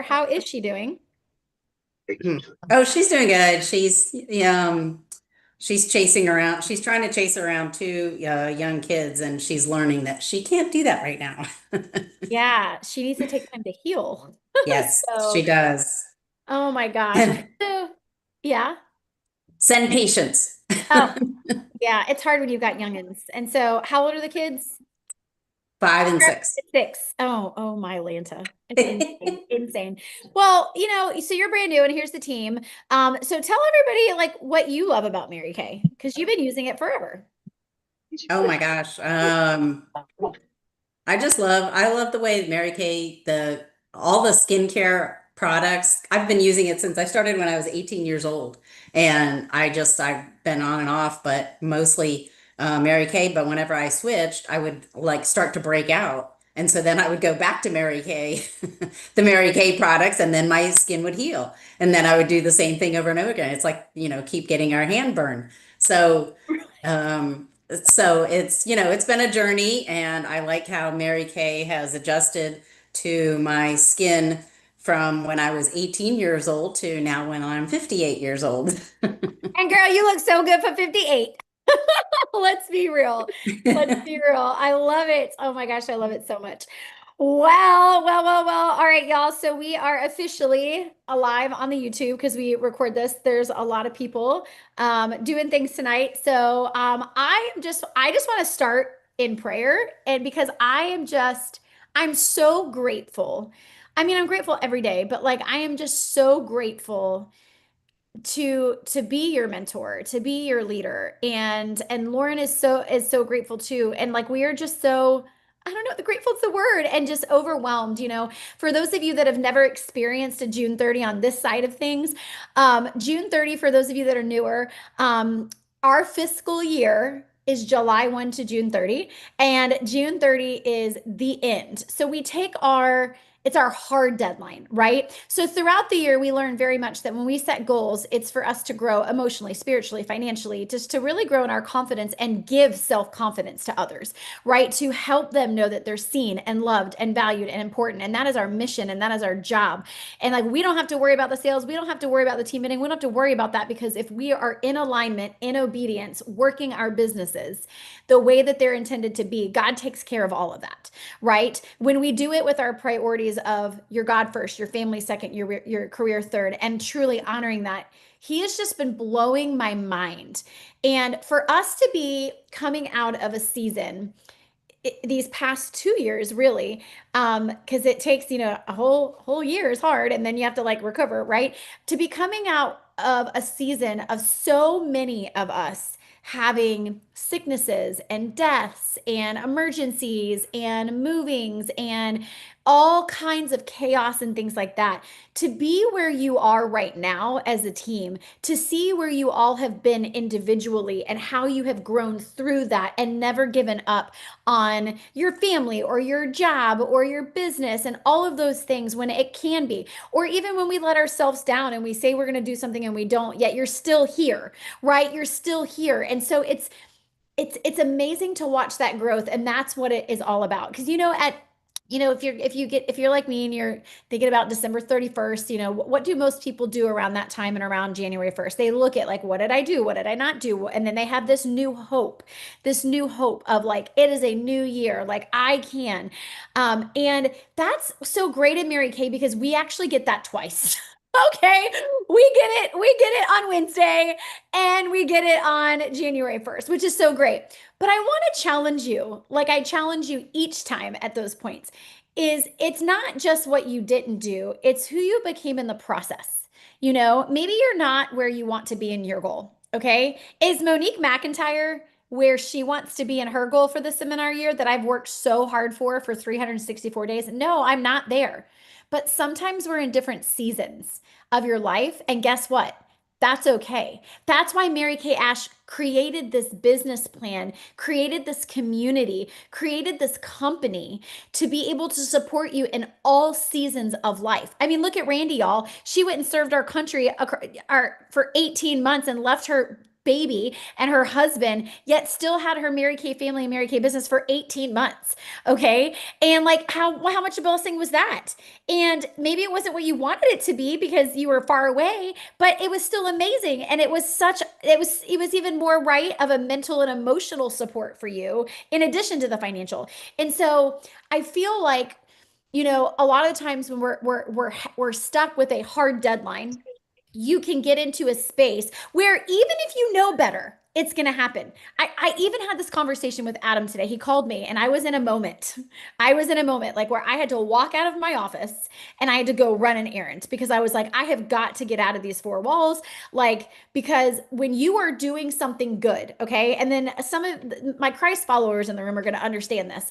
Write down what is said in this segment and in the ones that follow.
How is she doing? Oh, she's doing good. She's chasing around. She's trying to chase around two young kids, and she's learning that she can't do that right now. Yeah, she needs to take time to heal. Yes, she So, does. oh my gosh. And So, yeah. send patience. Oh, yeah. It's hard when you've got youngins. And so, how old are the kids? 5 and 6. 6. Oh my Lanta. It's insane. Insane. Well, so you're brand new and here's the team. So tell everybody like what you love about Mary Kay, because you've been using it forever. Oh my gosh. I love the way Mary Kay, all the skincare products. I've been using it since I started when I was 18 years old. And I've been on and off, but mostly Mary Kay. But whenever I switched, I would like start to break out. And so then I would go back to Mary Kay, the Mary Kay products, and then my skin would heal. And then I would do the same thing over and over again. It's like, keep getting our hand burned. So, it's been a journey, and I like how Mary Kay has adjusted to my skin from when I was 18 years old to now when I'm 58 years old. And girl, you look so good for 58. Let's be real. Let's be real. I love it. Oh my gosh, I love it so much. Well. All right, y'all. So we are officially alive on the YouTube because we record this. There's a lot of people doing things tonight. So I just want to start in prayer, and because I'm so grateful. I mean, I'm grateful every day, but like I am just so grateful to be your mentor, to be your leader. And Lauren is so grateful too. And like we are just so, I don't know, the grateful is the word, and just overwhelmed, For those of you that have never experienced a June 30 on this side of things, June 30, for those of you that are newer, our fiscal year is July 1 to June 30, and June 30 is the end. So it's our hard deadline, right? So throughout the year, we learn very much that when we set goals, it's for us to grow emotionally, spiritually, financially, just to really grow in our confidence and give self-confidence to others, right? To help them know that they're seen and loved and valued and important. And that is our mission and that is our job. And like we don't have to worry about the sales, we don't have to worry about the team meeting, we don't have to worry about that, because if we are in alignment, in obedience, working our businesses the way that they're intended to be, God takes care of all of that, right? When we do it with our priorities of your God first, your family second, your career third, and truly honoring that, he has just been blowing my mind. And for us to be coming out of a season, these past 2 years really, because it takes, a whole year is hard, and then you have to like recover, right? To be coming out of a season of so many of us having sicknesses and deaths and emergencies and movings and all kinds of chaos and things like that, to be where you are right now as a team, to see where you all have been individually and how you have grown through that and never given up on your family or your job or your business and all of those things when it can be, or even when we let ourselves down and we say we're going to do something and we don't, yet you're still here, right? You're still here. And so it's amazing to watch that growth, and that's what it is all about. Because if you're like me and you're thinking about December 31st, what do most people do around that time and around January 1st? They look at like, what did I do? What did I not do? And then they have this new hope of like, it is a new year, like I can. And that's so great in Mary Kay because we actually get that twice. Okay, we get it on Wednesday and we get it on January 1st, which is so great. But I want to challenge you, like I challenge you each time at those points, is it's not just what you didn't do, it's who you became in the process. Maybe you're not where you want to be in your goal. Okay. Is Monique McIntyre where she wants to be in her goal for the seminar year that I've worked so hard for 364 days? No, I'm not there. But sometimes we're in different seasons of your life. And guess what? That's okay. That's why Mary Kay Ash created this business plan, created this community, created this company to be able to support you in all seasons of life. I mean, look at Randy, y'all. She went and served our country for 18 months and left her baby and her husband, yet still had her Mary Kay family and Mary Kay business for 18 months. Okay. And like how much of a blessing was that? And maybe it wasn't what you wanted it to be because you were far away, but it was still amazing. And it was even more right of a mental and emotional support for you in addition to the financial. And so I feel like, a lot of the times when we're stuck with a hard deadline, you can get into a space where even if you know better, it's going to happen. I even had this conversation with Adam today. He called me and I was in a moment. I was in a moment like where I had to walk out of my office and I had to go run an errand because I was like, I have got to get out of these four walls. Like, because when you are doing something good, okay, and then some of my Christ followers in the room are going to understand this,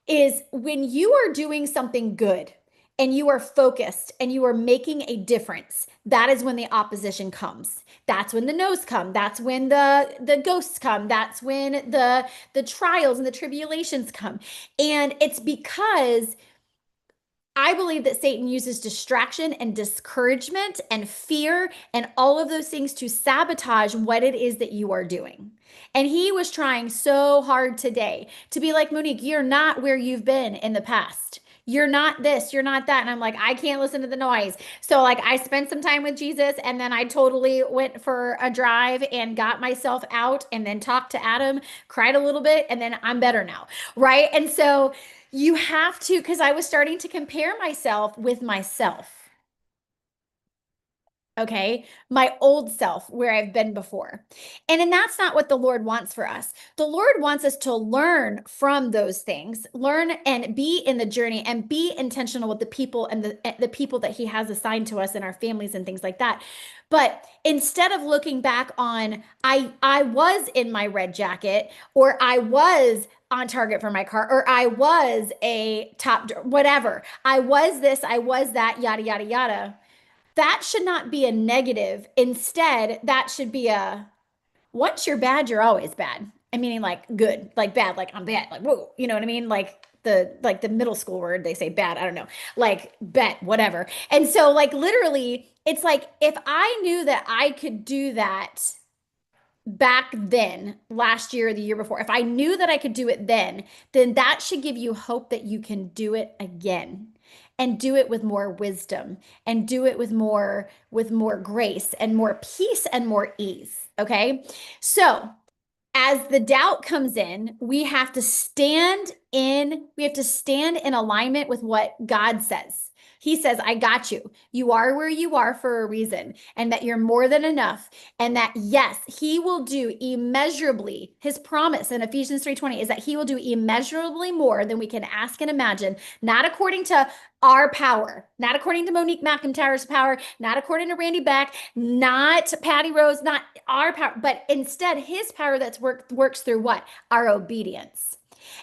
is when you are doing something good and you are focused and you are making a difference, that is when the opposition comes. That's when the no's come. That's when the ghosts come. That's when the trials and the tribulations come. And it's because I believe that Satan uses distraction and discouragement and fear and all of those things to sabotage what it is that you are doing. And he was trying so hard today to be like, Monique, you're not where you've been in the past. You're not this, you're not that. And I'm like, I can't listen to the noise. So, like, I spent some time with Jesus and then I totally went for a drive and got myself out and then talked to Adam, cried a little bit, and then I'm better now. Right. And so, you have to, because I was starting to compare myself with myself. Okay. My old self, where I've been before. And that's not what the Lord wants for us. The Lord wants us to learn from those things, learn and be in the journey and be intentional with the people and the people that He has assigned to us in our families and things like that. But instead of looking back on, I was in my red jacket, or I was on target for my car, or I was a top, whatever. I was this, I was that, yada, yada, yada. That should not be a negative. Instead, that should be once you're bad, you're always bad. I mean, like good, like bad, like I'm bad, like whoa, you know what I mean? Like the middle school word, they say bad, I don't know, like bet, whatever. And so, like, literally, it's like if I knew that I could do that back then, last year or the year before, if I knew that I could do it then that should give you hope that you can do it again and do it with more wisdom and do it with more grace and more peace and more ease. Okay. So as the doubt comes in, we have to stand in alignment with what God says. He says, I got you. You are where you are for a reason, and that you're more than enough. And that, yes, He will do immeasurably. His promise in Ephesians 3:20 is that He will do immeasurably more than we can ask and imagine, not according to our power, not according to Monique McIntyre's power, not according to Randy Beck, not Patty Rose, not our power, but instead His power works through what? Our obedience.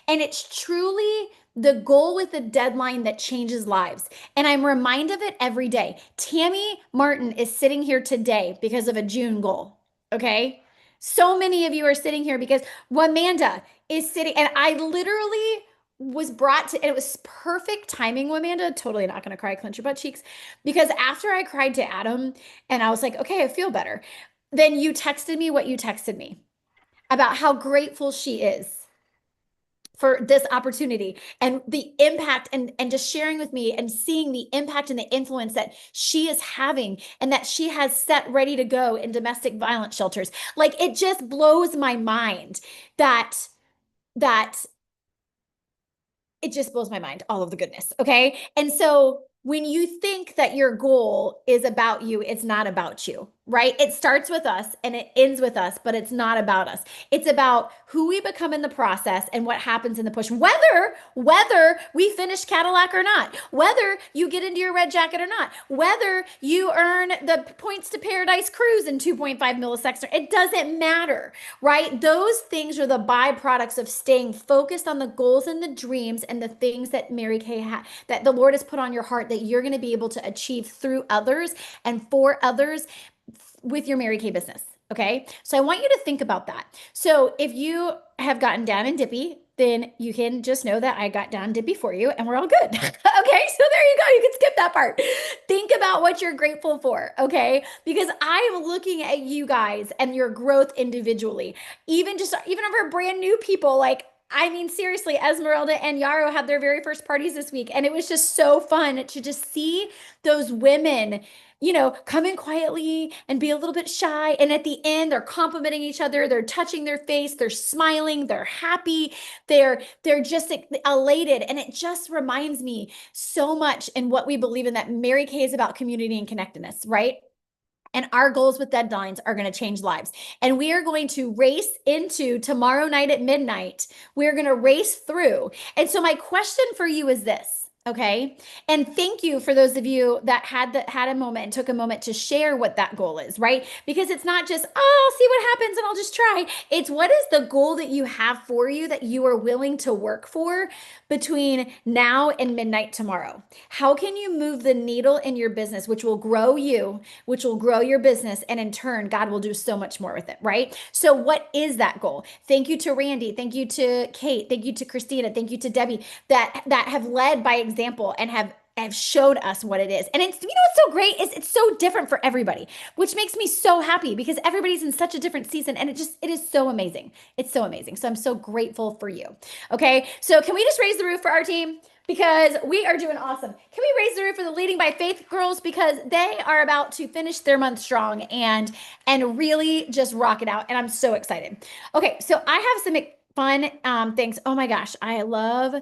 And it's truly the goal with the deadline that changes lives. And I'm reminded of it every day. Tammy Martin is sitting here today because of a June goal. Okay. So many of you are sitting here because Wamanda is sitting, and I literally was brought to, and it was perfect timing, Wamanda. Totally not going to cry, clench your butt cheeks. Because after I cried to Adam and I was like, okay, I feel better. Then you texted me what you texted me about how grateful she is for this opportunity and the impact, and just sharing with me and seeing the impact and the influence that she is having and that she has set ready to go in domestic violence shelters. Like, it just blows my mind that it just blows my mind, all of the goodness. Okay. And so when you think that your goal is about you, it's not about you, right? It starts with us and it ends with us, but it's not about us. It's about who we become in the process and what happens in the push, whether we finish Cadillac or not, whether you get into your red jacket or not, whether you earn the points to paradise cruise in 2.5 milliseconds. It doesn't matter, right? Those things are the byproducts of staying focused on the goals and the dreams and the things that Mary Kay that the Lord has put on your heart that you're going to be able to achieve through others and for others with your Mary Kay business. Okay. So I want you to think about that. So if you have gotten down and dippy then you can just know that I got down did before you and we're all good. Okay, so there you go. You can skip that part. Think about what you're grateful for, okay? Because I'm looking at you guys and your growth individually. Even over brand new people, like I mean, seriously, Esmeralda and Yarrow had their very first parties this week, and it was just so fun to just see those women, come in quietly and be a little bit shy. And at the end, they're complimenting each other, they're touching their face, they're smiling, they're happy, they're just elated. And it just reminds me so much in what we believe in that Mary Kay is about community and connectedness, right? And our goals with deadlines are going to change lives. And we are going to race into tomorrow night at midnight. We're going to race through. And so my question for you is this. Okay. And thank you for those of you that had a moment and took a moment to share what that goal is, right? Because it's not just, oh, I'll see what happens and I'll just try. It's what is the goal that you have for you that you are willing to work for between now and midnight tomorrow? How can you move the needle in your business, which will grow you, which will grow your business, and in turn, God will do so much more with it, right? So, what is that goal? Thank you to Randy, thank you to Kate, thank you to Christina, thank you to Debbie that have led by example and have showed us what it is. And it's, what's so great is it's so different for everybody, which makes me so happy because everybody's in such a different season and it is so amazing. It's so amazing. So I'm so grateful for you. Okay. So can we just raise the roof for our team? Because we are doing awesome. Can we raise the roof for the Leading by Faith girls? Because they are about to finish their month strong and really just rock it out. And I'm so excited. Okay. So I have some fun things. Oh my gosh. I love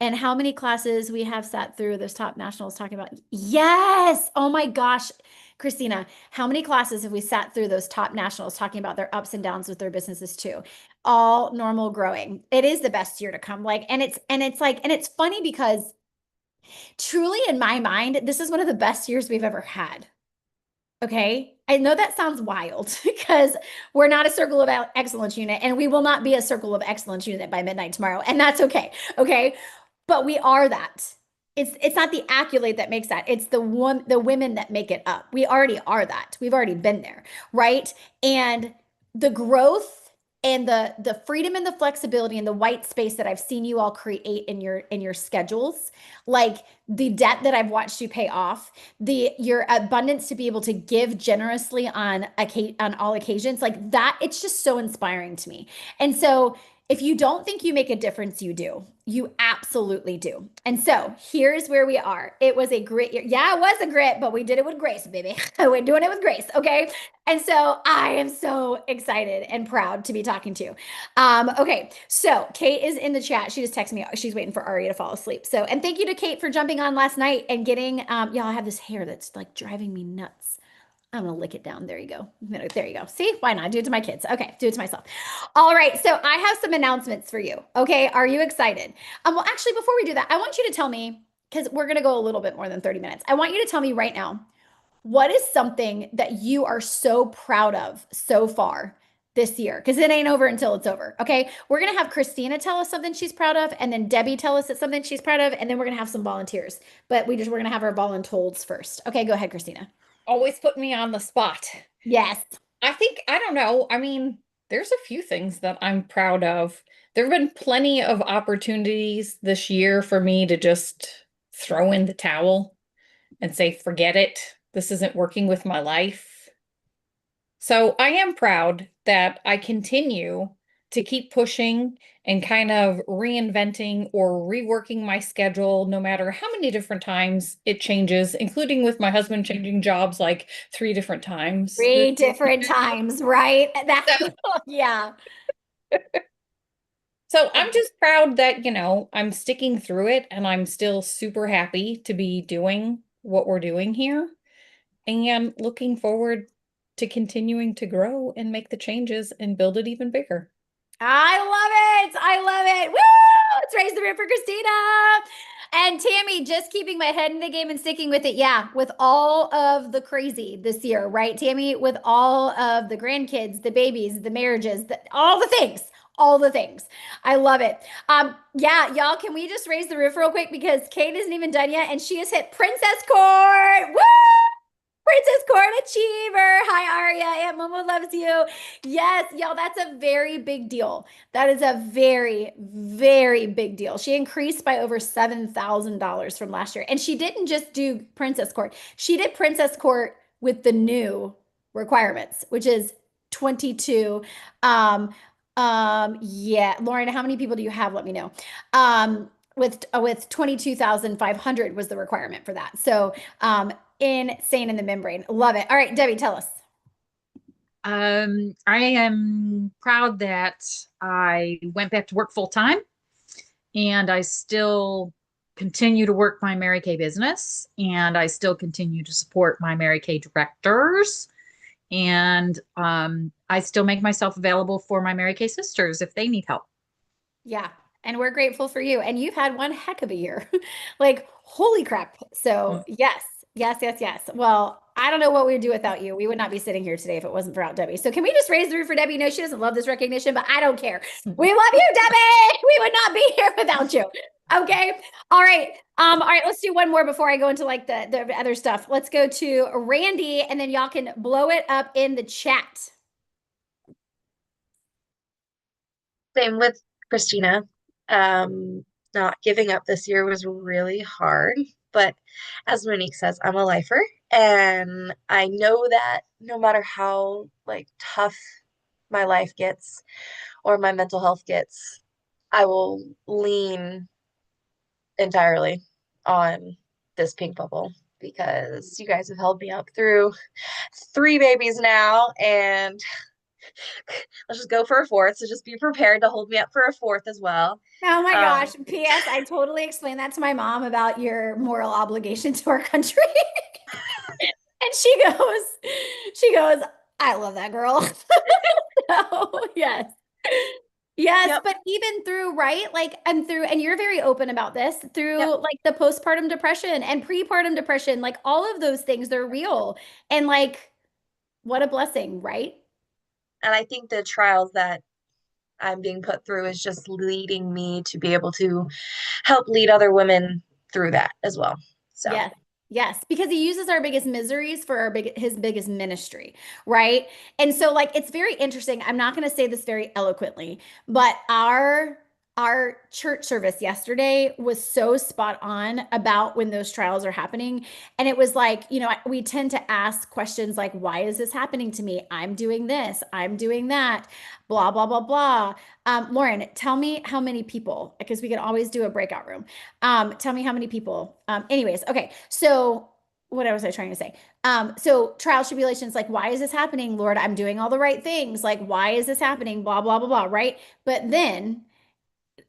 and how many classes we have sat through those top nationals talking about. Yes. Oh my gosh. Christina, how many classes have we sat through those top nationals talking about their ups and downs with their businesses too? All normal growing. It is the best year to come. And it's funny because truly in my mind, this is one of the best years we've ever had. Okay. I know that sounds wild because we're not a circle of excellence unit and we will not be a circle of excellence unit by midnight tomorrow. And that's okay. Okay. But we are that. It's not the accolade that makes that. It's the women that make it up. We already are that. We've already been there, right? And the growth and the freedom and the flexibility and the white space that I've seen you all create in your schedules, like the debt that I've watched you pay off, your abundance to be able to give generously on all occasions, like that, it's just so inspiring to me. And so if you don't think you make a difference, you do. You absolutely do. And so here's where we are. It was a grit year. Yeah, it was a grit, but we did it with grace, baby. We're doing it with grace. Okay. And so I am so excited and proud to be talking to you. Okay. So Kate is in the chat. She just texted me. She's waiting for Ari to fall asleep. So, and thank you to Kate for jumping on last night and getting, y'all, I have this hair that's like driving me nuts. I'm gonna lick it down. There you go. There you go. See, why not? Do it to my kids. Okay, do it to myself. All right. So I have some announcements for you. Okay, are you excited? Well, actually, before we do that, I want you to tell me because we're gonna go a little bit more than 30 minutes. I want you to tell me right now what is something that you are so proud of so far this year? Because it ain't over until it's over. Okay, we're gonna have Christina tell us something she's proud of, and then Debbie tell us it's something she's proud of, and then we're gonna have some volunteers. But we're gonna have our voluntold first. Okay, go ahead, Christina. Always put me on the spot. Yes. I don't know. I mean, there's a few things that I'm proud of. There have been plenty of opportunities this year for me to just throw in the towel and say, forget it. This isn't working with my life. So I am proud that I continue to keep pushing and kind of reinventing or reworking my schedule, no matter how many different times it changes, including with my husband changing jobs like 3 different times. 3 different times, right? Yeah. So I'm just proud that, I'm sticking through it and I'm still super happy to be doing what we're doing here and looking forward to continuing to grow and make the changes and build it even bigger. I love it. I love it. Woo! Let's raise the roof for Christina. And Tammy, just keeping my head in the game and sticking with it. Yeah, with all of the crazy this year, right? Tammy, with all of the grandkids, the babies, the marriages, all the things. All the things. I love it. Yeah, y'all, can we just raise the roof real quick because Kate isn't even done yet and she has hit princess court. Woo! Princess Court Achiever. Hi, Aria. Aunt Momo loves you. Yes, y'all, that's a very big deal. That is a very, very big deal. She increased by over $7,000 from last year. And she didn't just do Princess Court. She did Princess Court with the new requirements, which is 22. Yeah, Lauren, how many people do you have? Let me know. With 22,500 was the requirement for that. So, insane in the membrane. Love it. All right, Debbie, tell us. I am proud that I went back to work full time and I still continue to work my Mary Kay business and I still continue to support my Mary Kay directors. And I still make myself available for my Mary Kay sisters if they need help. Yeah. And we're grateful for you. And you've had one heck of a year. Like, holy crap. So, yes, yes, yes, yes. Well, I don't know what we'd do without you. We would not be sitting here today if it wasn't for Aunt Debbie. So, can we just raise the roof for Debbie? No, she doesn't love this recognition, but I don't care. We love you, Debbie. We would not be here without you. Okay. All right. All right. Let's do one more before I go into like the other stuff. Let's go to Randy, and then y'all can blow it up in the chat. Same with Christina. Not giving up this year was really hard, but as Monique says, I'm a lifer, and I know that no matter how like tough my life gets or my mental health gets, I will lean entirely on this pink bubble because you guys have held me up through 3 babies now, and let's just go for a fourth. So just be prepared to hold me up for a fourth as well. Oh my gosh. P.S. I totally explained that to my mom about your moral obligation to our country. And she goes, I love that girl. So, yes. Yes, Yep. but even through, right? Like, and you're very open about this through Yep. like the postpartum depression and prepartum depression, like all of those things, they're real. And like, what a blessing, right? And I think the trials that I'm being put through is just leading me to be able to help lead other women through that as well. So Yes. Yes, because he uses our biggest miseries for his biggest ministry, right? And so like it's very interesting. I'm not going to say this very eloquently, but our church service yesterday was so spot on about when those trials are happening. And it was like, we tend to ask questions like, why is this happening to me? I'm doing this, I'm doing that, blah, blah, blah, blah. Lauren, tell me how many people, because we can always do a breakout room. Tell me how many people. Anyways, okay. So what was I trying to say? So trials, tribulations, like, why is this happening? Lord, I'm doing all the right things. Like, why is this happening? Blah, blah, blah, blah. Right. But then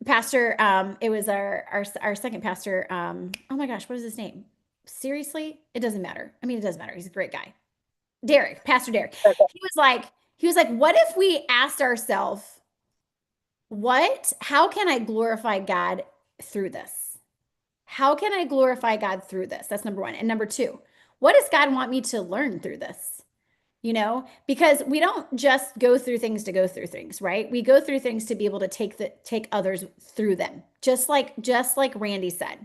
Pastor, it was our second pastor. Oh my gosh, what is his name? Seriously? It doesn't matter. I mean, it does matter. He's a great guy. Derek, Pastor Derek. He was like, what if we asked ourselves, how can I glorify God through this? How can I glorify God through this? That's number one. And number two, what does God want me to learn through this? Because we don't just go through things to go through things, right? We go through things to be able to take others through them. Just like Randy said.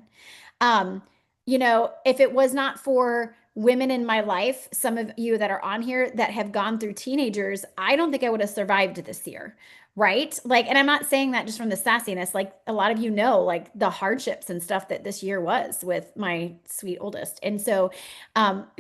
If it was not for women in my life, some of you that are on here that have gone through teenagers, I don't think I would have survived this year. Right. Like, and I'm not saying that just from the sassiness, like a lot of like the hardships and stuff that this year was with my sweet oldest. And so,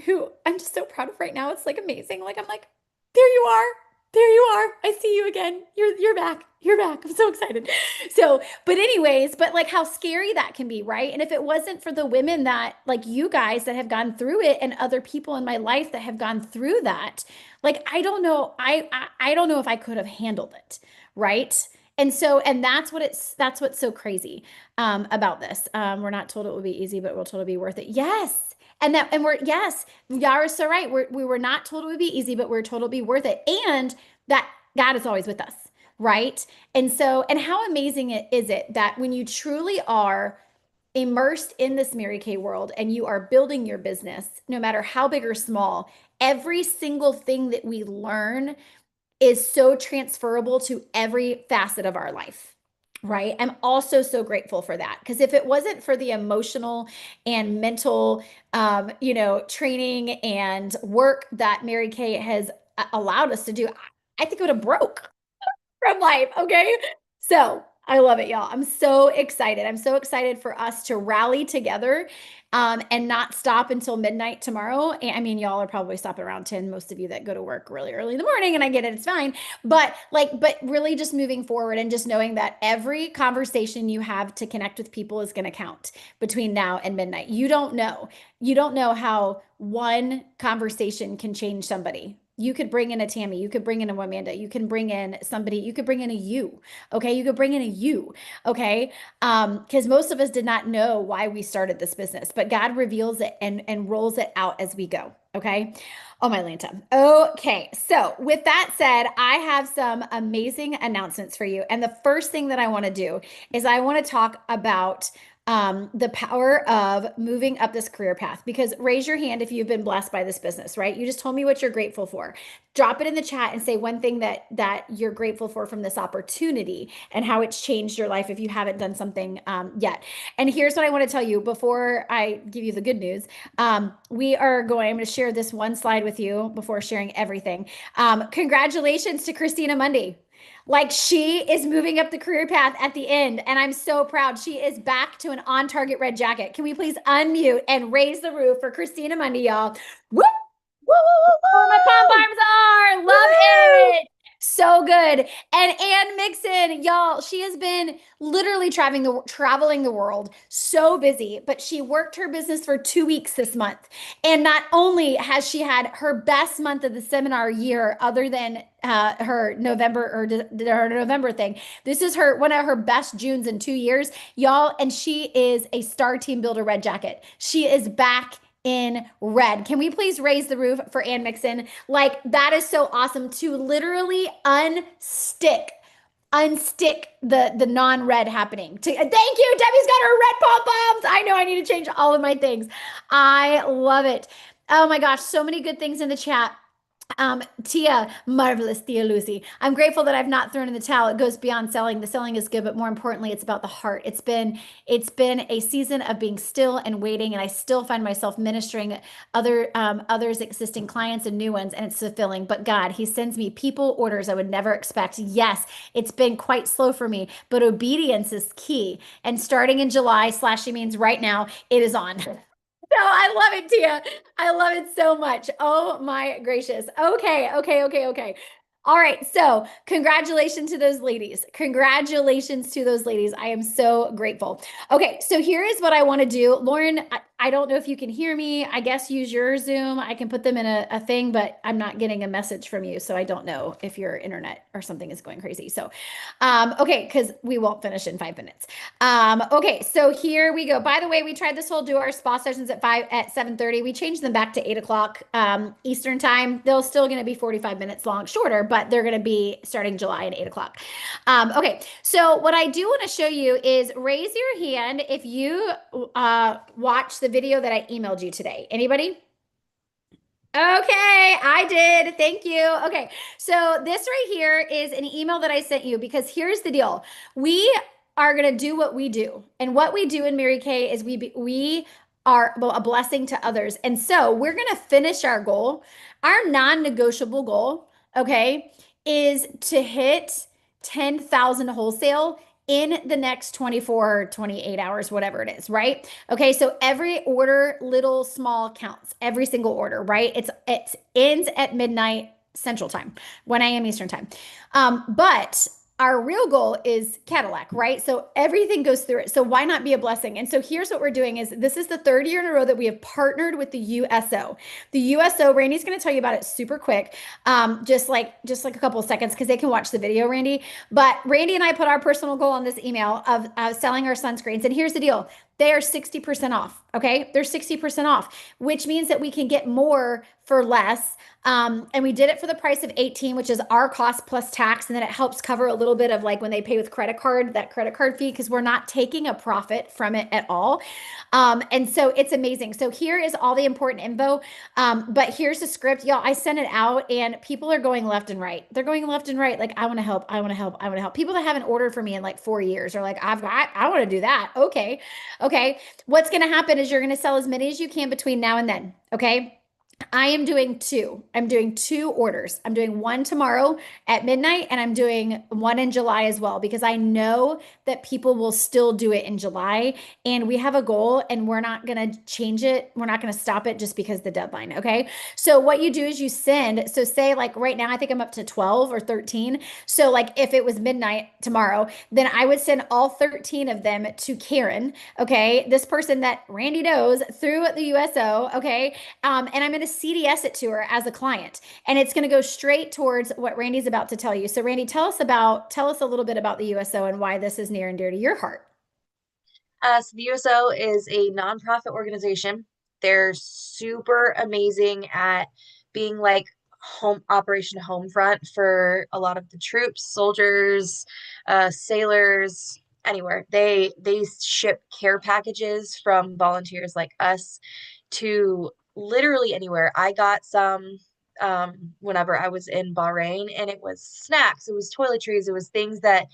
who I'm just so proud of right now. It's like amazing. Like, I'm like, there you are. There you are. I see you again. You're back. You're back. I'm so excited. So, but anyways, but like how scary that can be, right? And if it wasn't for the women that like you guys that have gone through it and other people in my life that have gone through that, like I don't know, I don't know if I could have handled it, right? And so, and that's what's so crazy about this. We're not told it will be easy, but we're told it'll be worth it. Yes. Yes, Yara's so right. We were not told it would be easy, but we're told it'll be worth it. And that God is always with us, right? And so, and how amazing is it that when you truly are immersed in this Mary Kay world and you are building your business, no matter how big or small, every single thing that we learn is so transferable to every facet of our life, right? I'm also so grateful for that, because if it wasn't for the emotional and mental, training and work that Mary Kay has allowed us to do, I think it would have broke from life. Okay. So I love it, y'all. I'm so excited. I'm so excited for us to rally together and not stop until midnight tomorrow. And I mean, y'all are probably stopping around 10, most of you that go to work really early in the morning, and I get it, it's fine. But really just moving forward and just knowing that every conversation you have to connect with people is going to count between now and midnight. You don't know. You don't know how one conversation can change somebody. You could bring in a Tammy, you could bring in a Amanda, you can bring in somebody, you could bring in a you, okay? You could bring in a you, okay? Because most of us did not know why we started this business, but God reveals it and rolls it out as we go, okay? Oh, my Lanta. Okay, so with that said, I have some amazing announcements for you. And the first thing that I want to do is I want to talk about the power of moving up this career path. Because raise your hand if you've been blessed by this business, right? You just told me what you're grateful for. Drop it in the chat and say one thing that you're grateful for from this opportunity and how it's changed your life if you haven't done something yet. And here's what I want to tell you before I give you the good news. I'm going to share this one slide with you before sharing everything. Congratulations to Christina Mundy. Like, she is moving up the career path at the end, and I'm so proud. She is back to an on-target red jacket. Can we please unmute and raise the roof for Christina Mundy, y'all? Woo! Woo, woo, woo, woo! My pom-poms are. Love it. So good. And Ann Mixon, y'all, she has been literally traveling the world, so busy, but she worked her business for 2 weeks this month. And not only has she had her best month of the seminar year, other than her November thing. This is one of her best Junes in 2 years, y'all. And she is a Star Team Builder red jacket. She is back in red. Can we please raise the roof for Ann Mixon? Like, that is so awesome to literally unstick the non-red happening. Thank you. Debbie's got her red pom-poms. I know I need to change all of my things. I love it. Oh my gosh, so many good things in the chat. Tia, marvelous Tia Lucy. I'm grateful that I've not thrown in the towel. It goes beyond selling. The selling is good, but more importantly, it's about the heart. It's been a season of being still and waiting, and I still find myself ministering others, existing clients and new ones, and it's fulfilling. But God, He sends me people, orders I would never expect. Yes, it's been quite slow for me, but obedience is key. And starting in July, Slashy means right now, it is on. No, I love it, Tia. I love it so much. Oh my gracious. Okay. All right. So congratulations to those ladies. Congratulations to those ladies. I am so grateful. Okay. So here is what I want to do. Lauren, I don't know if you can hear me. I guess use your Zoom. I can put them in a thing, but I'm not getting a message from you. So I don't know if your internet or something is going crazy. So, okay. Cause we won't finish in 5 minutes. Okay. So here we go. By the way, we tried this whole do our spa sessions at 7:30. We changed them back to 8 o'clock, Eastern time. They're still going to be 45 minutes long, shorter, but they're going to be starting July at 8 o'clock. Okay. So what I do want to show you is raise your hand if you watch the video that I emailed you today. Anybody? Okay, I did. Thank you. Okay, so this right here is an email that I sent you, because here's the deal. We are going to do what we do. And what we do in Mary Kay is we are a blessing to others. And so we're going to finish our goal. Our non-negotiable goal, okay, is to hit 10,000 wholesale in the next 24, 28 hours, whatever it is, right? Okay, so every order, little, small, counts. Every single order, right? It ends at midnight Central Time, 1 a.m. Eastern Time. But our real goal is Cadillac, right? So everything goes through it. So why not be a blessing? And so here's what we're doing is this is the 3rd year in a row that we have partnered with the USO. The USO, Randy's going to tell you about it super quick. Just like a couple of seconds, because they can watch the video, Randy. But Randy and I put our personal goal on this email of selling our sunscreens. And here's the deal. they are 60% off. Okay. They're 60% off, which means that we can get more for less. And we did it for the price of 18, which is our cost plus tax. And then it helps cover a little bit of like when they pay with credit card, that credit card fee, because we're not taking a profit from it at all. And so it's amazing. So here is all the important info. But here's the script, y'all. I sent it out and people are going left and right. They're going left and right. Like, I want to help. I want to help. I want to help. People that haven't ordered for me in like 4 years are like, I want to do that. Okay. Okay. What's going to happen is you're going to sell as many as you can between now and then. Okay. I am doing two. I'm doing 2 orders. I'm doing one tomorrow at midnight, and I'm doing one in July as well, because I know that people will still do it in July. And we have a goal, and we're not going to change it. We're not going to stop it just because the deadline. Okay. So what you do is you send. So say like right now, I think I'm up to 12 or 13. So like if it was midnight tomorrow, then I would send all 13 of them to Karen. Okay. This person that Randy knows through the USO. Okay. And I'm going to CDS it to her as a client, and it's going to go straight towards what Randy's about to tell you. So Randy, tell us a little bit about the USO and why this is near and dear to your heart. So the USO is a nonprofit organization. They're super amazing at being like home Operation Homefront for a lot of the troops, soldiers, sailors, anywhere. They ship care packages from volunteers like us to literally anywhere. I got some whenever I was in Bahrain, and it was snacks, it was toiletries, it was things that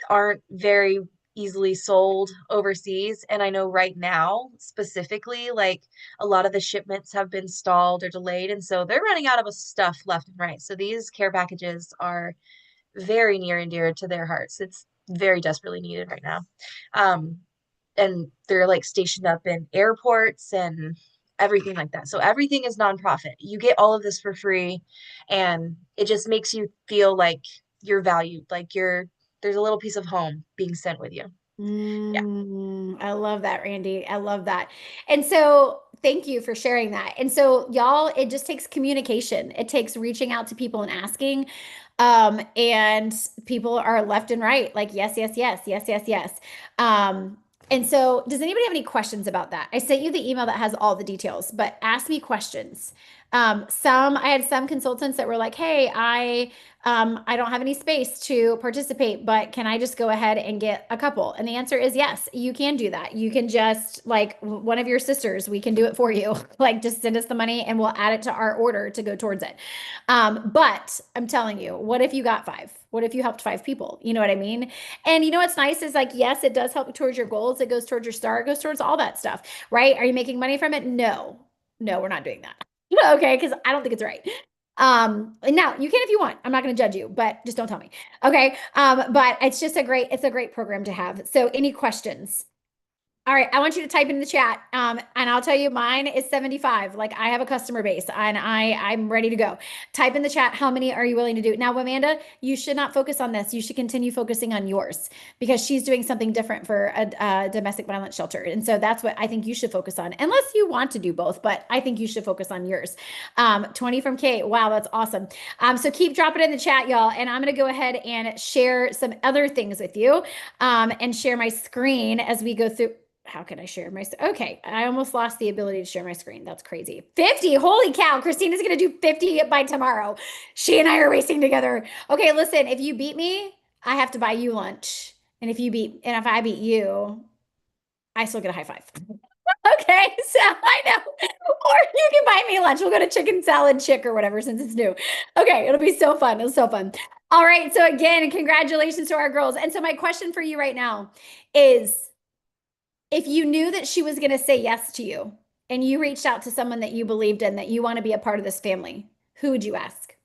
aren't very easily sold overseas. And I know right now, specifically, like a lot of the shipments have been stalled or delayed. And so they're running out of stuff left and right. So these care packages are very near and dear to their hearts. It's very desperately needed right now. And they're like stationed up in airports and everything like that. So everything is nonprofit. You get all of this for free, and it just makes you feel like you're valued, like there's a little piece of home being sent with you. Yeah. I love that, Randy. I love that. And so thank you for sharing that. And so y'all, it just takes communication. It takes reaching out to people and asking. And people are left and right, like, yes, yes, yes, yes, yes, yes. And so does anybody have any questions about that? I sent you the email that has all the details, but ask me questions. I had some consultants that were like, hey, I don't have any space to participate, but can I just go ahead and get a couple? And the answer is yes, you can do that. You can just like one of your sisters, we can do it for you. Like just send us the money and we'll add it to our order to go towards it. But I'm telling you, what if you got 5? What if you helped 5 people? You know what I mean? And you know what's nice is like, yes, it does help towards your goals. It goes towards your star. It goes towards all that stuff, right? Are you making money from it? No, we're not doing that. Okay, because I don't think it's right. Now you can if you want. I'm not going to judge you, but just don't tell me. Okay. But it's a great program to have. So any questions? All right, I want you to type in the chat. And I'll tell you mine is 75. Like I have a customer base and I'm ready to go. Type in the chat, how many are you willing to do? Now, Amanda, you should not focus on this. You should continue focusing on yours because she's doing something different for a domestic violence shelter. And so that's what I think you should focus on, unless you want to do both, but I think you should focus on yours. 20 from Kate. Wow, that's awesome. So keep dropping in the chat, y'all. And I'm going to go ahead and share some other things with you and share my screen as we go through. How can I share my, okay, I almost lost the ability to share my screen. That's crazy. 50, holy cow, Christina's going to do 50 by tomorrow. She and I are racing together. Okay, listen, if you beat me, I have to buy you lunch. And if I beat you, I still get a high five. Okay, so I know. Or you can buy me lunch. We'll go to Chicken Salad Chick or whatever since it's new. Okay, it'll be so fun. It's so fun. All right, so again, congratulations to our girls. And so my question for you right now is, if you knew that she was going to say yes to you and you reached out to someone that you believed in, that you want to be a part of this family, who would you ask?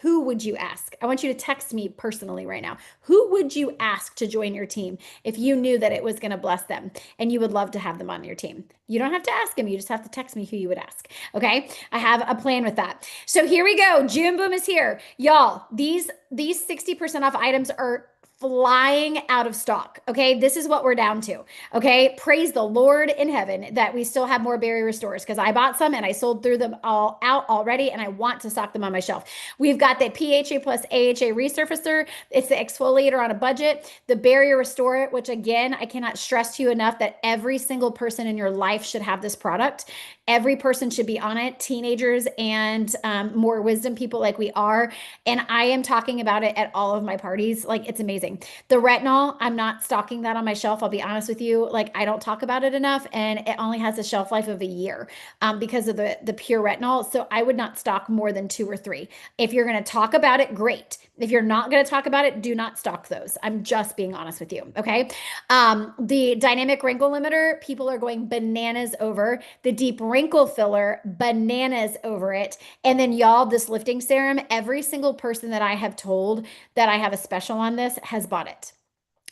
Who would you ask? I want you to text me personally right now. Who would you ask to join your team if you knew that it was going to bless them and you would love to have them on your team? You don't have to ask them. You just have to text me who you would ask. Okay. I have a plan with that. So here we go. June Boom is here. Y'all, these 60% off items are flying out of stock. Okay. This is what we're down to. Okay. Praise the Lord in heaven that we still have more berry restores, because I bought some and I sold through them all out already, and I want to stock them on my shelf. We've got the PHA plus AHA resurfacer. It's the exfoliator on a budget, the barrier restorer, which again, I cannot stress to you enough that every single person in your life should have this product. Every person should be on it, teenagers and more wisdom people like we are. And I am talking about it at all of my parties. Like, it's amazing. The retinol, I'm not stocking that on my shelf. I'll be honest with you. Like, I don't talk about it enough, and it only has a shelf life of a year because of the pure retinol. So I would not stock more than 2 or 3. If you're going to talk about it, great. If you're not going to talk about it, do not stock those. I'm just being honest with you. Okay. The dynamic wrinkle limiter, people are going bananas over. The deep wrinkle filler, bananas over it. And then y'all, this lifting serum, every single person that I have told that I have a special on this has bought it.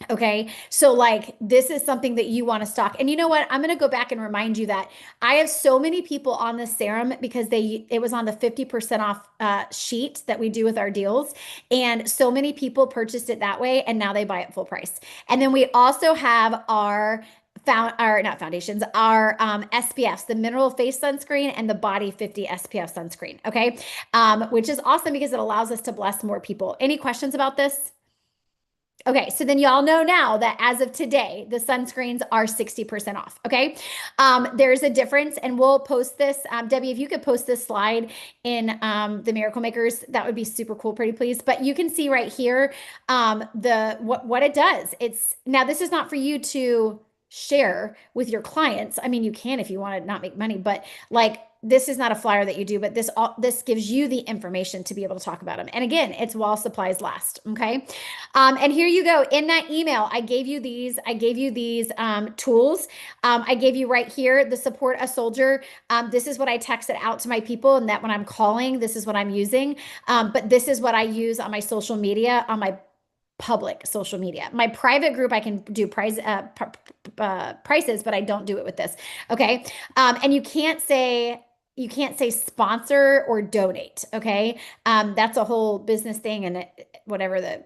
Okay. So like, this is something that you want to stock. And you know what? I'm going to go back and remind you that I have so many people on this serum because it was on the 50% off sheet that we do with our deals. And so many people purchased it that way, and now they buy it full price. And then we also have our not foundations, our SPFs, the mineral face sunscreen and the body 50 SPF sunscreen. Okay. Which is awesome because it allows us to bless more people. Any questions about this? Okay, so then y'all know now that as of today, the sunscreens are 60% off. Okay, there's a difference, and we'll post this. Debbie, if you could post this slide in the Miracle Makers, that would be super cool, pretty please. But you can see right here what it does. Now this is not for you to share with your clients. I mean, you can if you want to not make money, but like, this is not a flyer that you do, but this gives you the information to be able to talk about them. And again, it's while supplies last. Okay. And here you go. In that email, I gave you these tools. I gave you right here, the support a soldier. This is what I texted out to my people, and that when I'm calling, this is what I'm using. But this is what I use on my social media, on my public social media. My private group, I can do prices, but I don't do it with this. Okay. And you can't say sponsor or donate. Okay. That's a whole business thing, and whatever the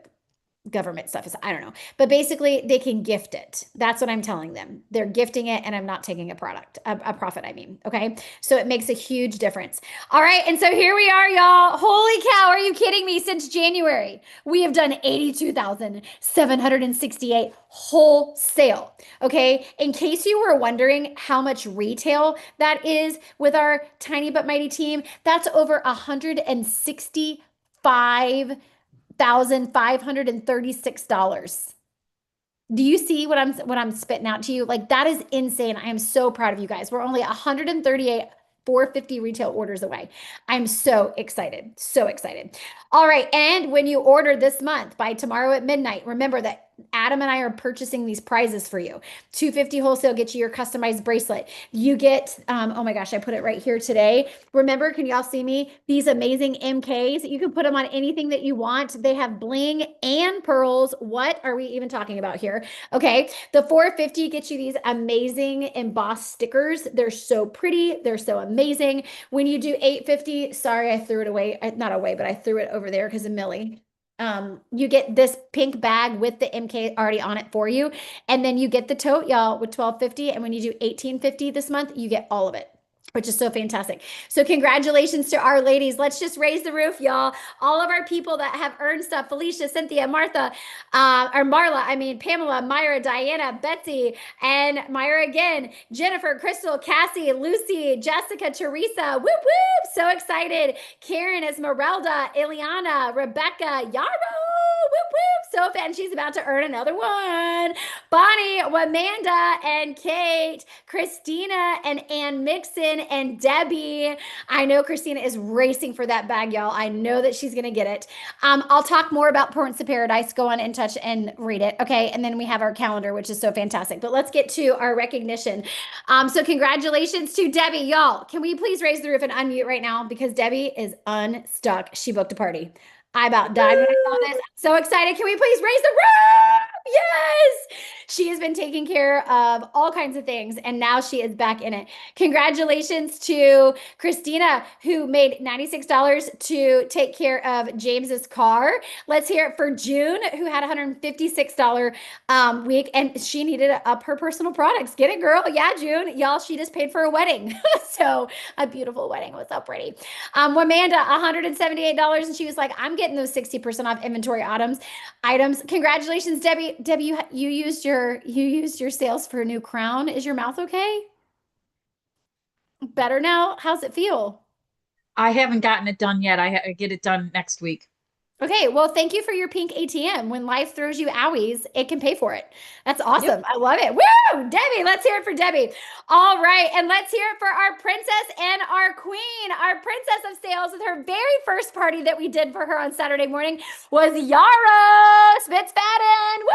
government stuff is, I don't know. But basically, they can gift it. That's what I'm telling them. They're gifting it, and I'm not taking a profit, I mean. Okay. So it makes a huge difference. All right. And so here we are, y'all. Holy cow. Are you kidding me? Since January, we have done 82,768 wholesale. Okay. In case you were wondering how much retail that is with our Tiny But Mighty team, that's over $165,536. Do you see what I'm spitting out to you? Like, that is insane. I am so proud of you guys. We're only 138 450 retail orders away. I'm so excited. So excited. All right. And when you order this month by tomorrow at midnight, remember that Adam and I are purchasing these prizes for you. $250 wholesale gets you your customized bracelet. You get, oh my gosh, I put it right here today. Remember, can y'all see me? These amazing MKs. You can put them on anything that you want. They have bling and pearls. What are we even talking about here? Okay. The 450 gets you these amazing embossed stickers. They're so pretty. They're so amazing. When you do 850, sorry, I threw it away. Not away, but I threw it over there because of Millie. You get this pink bag with the MK already on it for you. And then you get the tote, y'all, with 1250. And when you do 1850 this month, you get all of it, which is so fantastic. So congratulations to our ladies. Let's just raise the roof, y'all. All of our people that have earned stuff, Felicia, Cynthia, Martha, or Marla, Pamela, Myra, Diana, Betsy, and Myra again, Jennifer, Crystal, Cassie, Lucy, Jessica, Teresa, whoop, whoop, so excited. Karen, Esmeralda, Ileana, Rebecca, Yarrow, whoop, whoop, so fan. She's about to earn another one. Bonnie, Amanda, and Kate, Christina, and Ann Mixon, and Debbie. I know Christina is racing for that bag, y'all. I know that she's going to get it. I'll talk more about Ports of Paradise. Go on In Touch and read it. Okay. And then we have our calendar, which is so fantastic. But let's get to our recognition. So congratulations to Debbie, y'all. Can we please raise the roof and unmute right now? Because Debbie is unstuck. She booked a party. I about died when I saw this. I'm so excited. Can we please raise the roof? Yes. She has been taking care of all kinds of things, and now she is back in it. Congratulations to Christina, who made $96 to take care of James's car. Let's hear it for June, who had $156 week, and she needed to up her personal products. Get it, girl? Yeah, June. Y'all, she just paid for a wedding. So a beautiful wedding. It was so pretty. Amanda, $178, and she was like, I'm getting those 60% off inventory items. Congratulations, Debbie. Debbie, you used your sales for a new crown. Is your mouth okay? Better now? How's it feel? I haven't gotten it done yet. I get it done next week. Okay, well, thank you for your pink ATM. When life throws you owies, it can pay for it. That's awesome. I love it. Woo! Debbie, let's hear it for Debbie. All right, and let's hear it for our princess and our queen. Our princess of sales with her very first party that we did for her on Saturday morning was Yara Spitzfaden. Woo!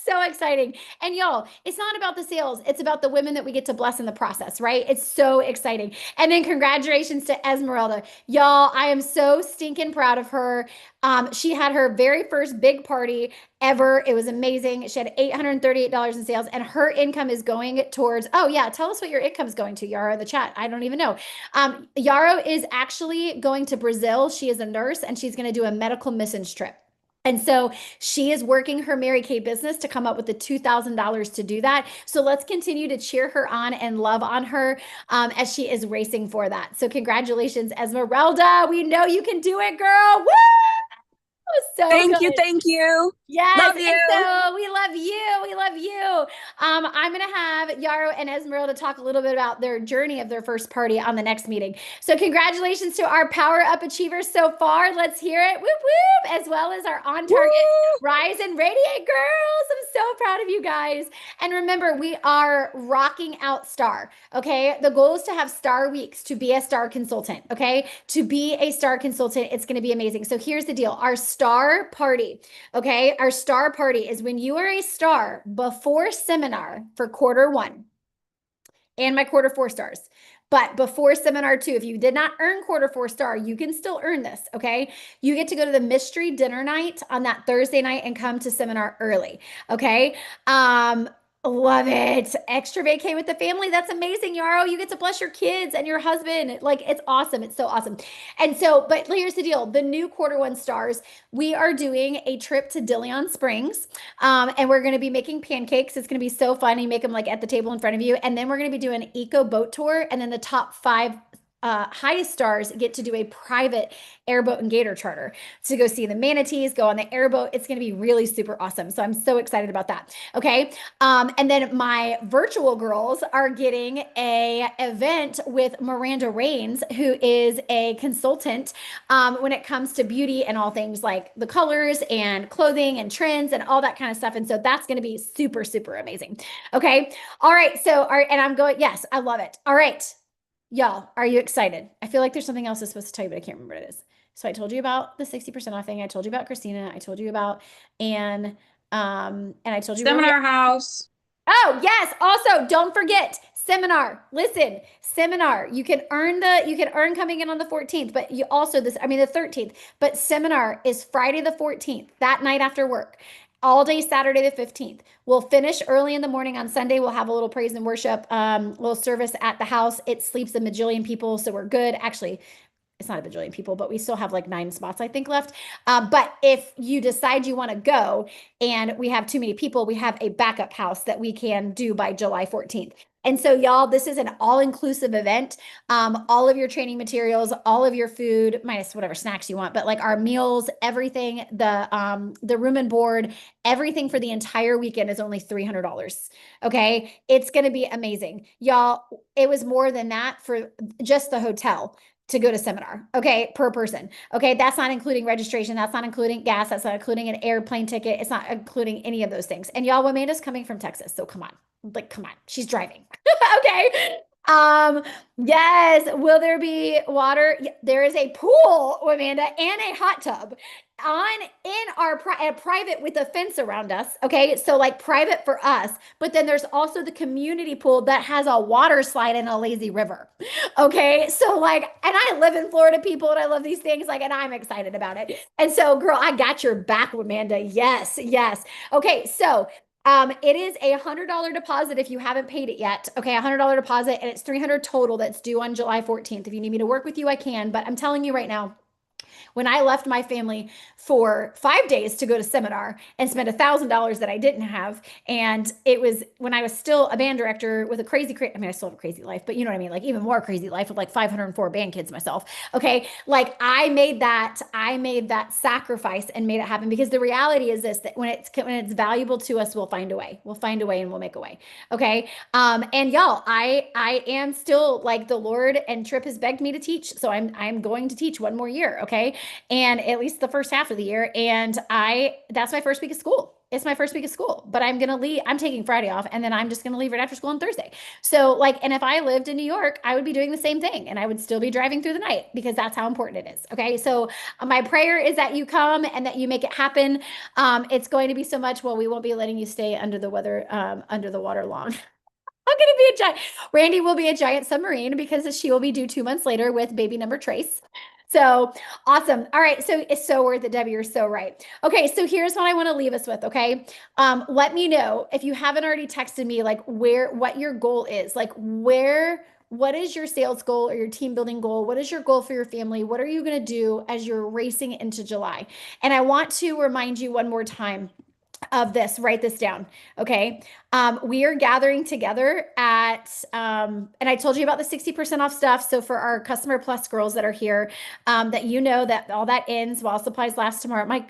So exciting. And y'all, it's not about the sales. It's about the women that we get to bless in the process, right? It's so exciting. And then congratulations to Esmeralda. Y'all, I am so stinking proud of her. She had her very first big party ever. It was amazing. She had $838 in sales, and her income is going towards, oh yeah, tell us what your income is going to, Yara, in the chat. I don't even know. Yara is actually going to Brazil. She is a nurse, and she's going to do a medical missions trip. And so she is working her Mary Kay business to come up with the $2,000 to do that. So let's continue to cheer her on and love on her as she is racing for that. So congratulations, Esmeralda. We know you can do it, girl. Woo! So Thank good. you. Thank you. Yes, Love and you. so we love you. We love you. I'm gonna have Yaro and Esmeralda talk a little bit about their journey of their first party on the next meeting. So congratulations to our Power Up Achievers so far. Let's hear it. Whoop whoop, as well as our On Target Rise and Radiate girls. I'm so proud of you guys. And remember, we are rocking out Star. Okay, the goal is to have Star weeks to be a Star consultant. Okay, to be a Star consultant, it's going to be amazing. So here's the deal: our Star party. Okay, our Star party is when you are a Star before seminar for Q1 and my Q4 stars. But before seminar 2, if you did not earn Q4 star, you can still earn this, okay? You get to go to the mystery dinner night on that Thursday night and come to seminar early, okay? Love it. Extra vacay with the family. That's amazing, Yarrow. You get to bless your kids and your husband. Like, it's awesome. It's so awesome. And so, but here's the deal. The new Q1 stars, we are doing a trip to Dilion Springs. And we're going to be making pancakes. It's going to be so fun. You make them like at the table in front of you. And then we're going to be doing an eco boat tour. And then the top 5 highest stars get to do a private airboat and gator charter to go see the manatees, go on the airboat. It's going to be really super awesome. So I'm so excited about that. Okay. And then my virtual girls are getting a event with Miranda Rains, who is a consultant when it comes to beauty and all things like the colors and clothing and trends and all that kind of stuff. And so that's going to be super, super amazing. Okay. All right. So, all right. And I'm going, yes, I love it. All right. Y'all, are you excited? I feel like there's something else I was supposed to tell you, but I can't remember what it is. So I told you about the 60% off thing. I told you about Christina. I told you about Anne. And I told you Seminar house. Oh, yes. Also, don't forget seminar. Listen, seminar. You can earn coming in on the 14th, but you also the 13th, but seminar is Friday the 14th, that night after work. All day Saturday the 15th. We'll finish early in the morning on Sunday. We'll have a little praise and worship, little service at the house. It sleeps a majillion people, so we're good. Actually, it's not a bajillion people, but we still have like 9 spots, I think, left. But if you decide you want to go and we have too many people, we have a backup house that we can do by July 14th. And so, y'all, this is an all-inclusive event. All of your training materials, all of your food, minus whatever snacks you want, but like our meals, everything, the room and board, everything for the entire weekend is only $300. Okay, it's going to be amazing, y'all. It was more than that for just the hotel to go to seminar, okay, per person. Okay, that's not including registration. That's not including gas. That's not including an airplane ticket. It's not including any of those things. And y'all, Amanda's coming from Texas, so come on. Like, come on. She's driving. Okay. Yes. Will there be water? There is a pool, Amanda, and a hot tub in our private with a fence around us. Okay. So like private for us, but then there's also the community pool that has a water slide and a lazy river. Okay. So like, and I live in Florida, people, and I love these things, like, and I'm excited about it. And so, girl, I got your back, Amanda. Yes. Yes. Okay. So It is a $100 deposit if you haven't paid it yet. Okay, $100 deposit, and it's $300 total that's due on July 14th. If you need me to work with you, I can, but I'm telling you right now, when I left my family for 5 days to go to seminar and spend $1,000 that I didn't have. And it was when I was still a band director with a I mean, I still have a crazy life, but you know what I mean? Like even more crazy life with like 504 band kids myself. Okay. Like I made that sacrifice and made it happen because the reality is this, that when it's valuable to us, we'll find a way. We'll find a way and we'll make a way. Okay. And y'all, I am still like the Lord and Trip has begged me to teach. So I'm going to teach one more year. Okay. And at least the first half of the year. And that's my first week of school. It's my first week of school, but I'm going to leave. I'm taking Friday off and then I'm just going to leave right after school on Thursday. So like, and if I lived in New York, I would be doing the same thing and I would still be driving through the night because that's how important it is. Okay. So my prayer is that you come and that you make it happen. It's going to be so much. Well, we won't be letting you stay under the water long. I'm going to be a giant. Randy will be a giant submarine because she will be due 2 months later with baby number Trace. So awesome. All right. So it's so worth it, Debbie. You're so right. Okay. So here's what I want to leave us with. Okay. Let me know if you haven't already texted me, like what your goal is, like what is your sales goal or your team building goal? What is your goal for your family? What are you going to do as you're racing into July? And I want to remind you one more time of this, write this down. Okay. We are gathering together and I told you about the 60% off stuff. So for our Customer Plus girls that are here, that you know that all that ends while supplies last tomorrow. My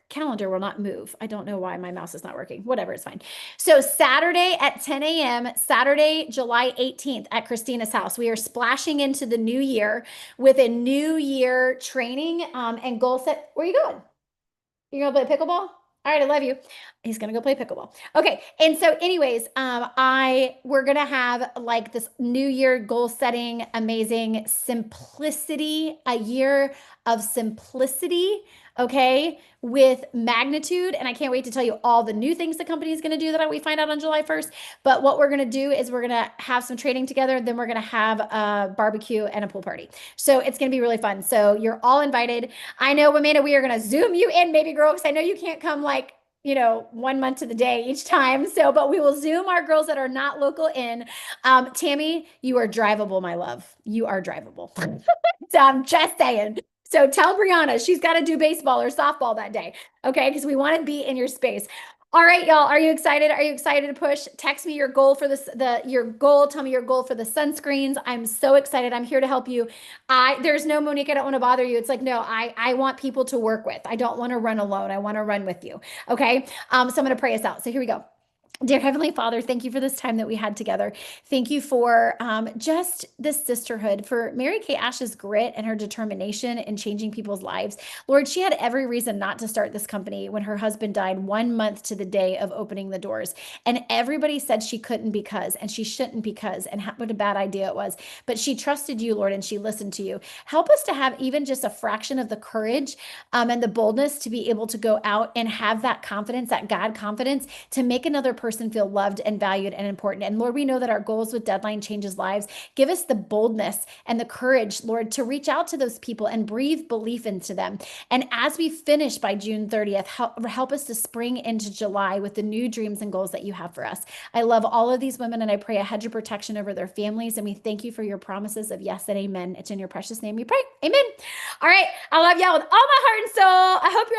calendar will not move. I don't know why my mouse is not working. Whatever, it's fine. So Saturday at 10 a.m., Saturday, July 18th at Christina's house, we are splashing into the new year with a new year training and goal set. Where are you going? You're gonna play pickleball? All right, I love you. He's gonna go play pickleball. Okay, and so, anyways, we're gonna have like this New Year goal setting, amazing simplicity, a year of simplicity. Okay, with magnitude, and I can't wait to tell you all the new things the company is gonna do that we find out on July 1st. But what we're gonna do is we're gonna have some training together, then we're gonna have a barbecue and a pool party. So it's gonna be really fun. So you're all invited. I know, Amanda, we are going to Zoom you in, baby girl, because I know you can't come like, 1 month to the day each time. So, but we will Zoom our girls that are not local in. Tammy, you are drivable, my love. You are drivable. So I'm just saying. So tell Brianna she's got to do baseball or softball that day. Okay. Because we want to be in your space. All right, y'all. Are you excited? Are you excited to push? Text me your goal for your goal. Tell me your goal for the sunscreens. I'm so excited. I'm here to help you. There's no Monique, I don't want to bother you. It's like, no, I want people to work with. I don't want to run alone. I want to run with you. Okay. So I'm going to pray us out. So here we go. Dear Heavenly Father, thank you for this time that we had together. Thank you for just this sisterhood, for Mary Kay Ash's grit and her determination in changing people's lives. Lord, she had every reason not to start this company when her husband died 1 month to the day of opening the doors. And everybody said she couldn't because, and she shouldn't because, and what a bad idea it was. But she trusted you, Lord, and she listened to you. Help us to have even just a fraction of the courage and the boldness to be able to go out and have that confidence, that God confidence, to make another person feel loved and valued and important. And Lord, we know that our goals with Deadline changes lives. Give us the boldness and the courage, Lord, to reach out to those people and breathe belief into them. And as we finish by June 30th, help us to spring into July with the new dreams and goals that you have for us. I love all of these women and I pray a hedge of protection over their families. And we thank you for your promises of yes and amen. It's in your precious name we pray. Amen. All right. I love y'all with all my heart and soul. I hope you're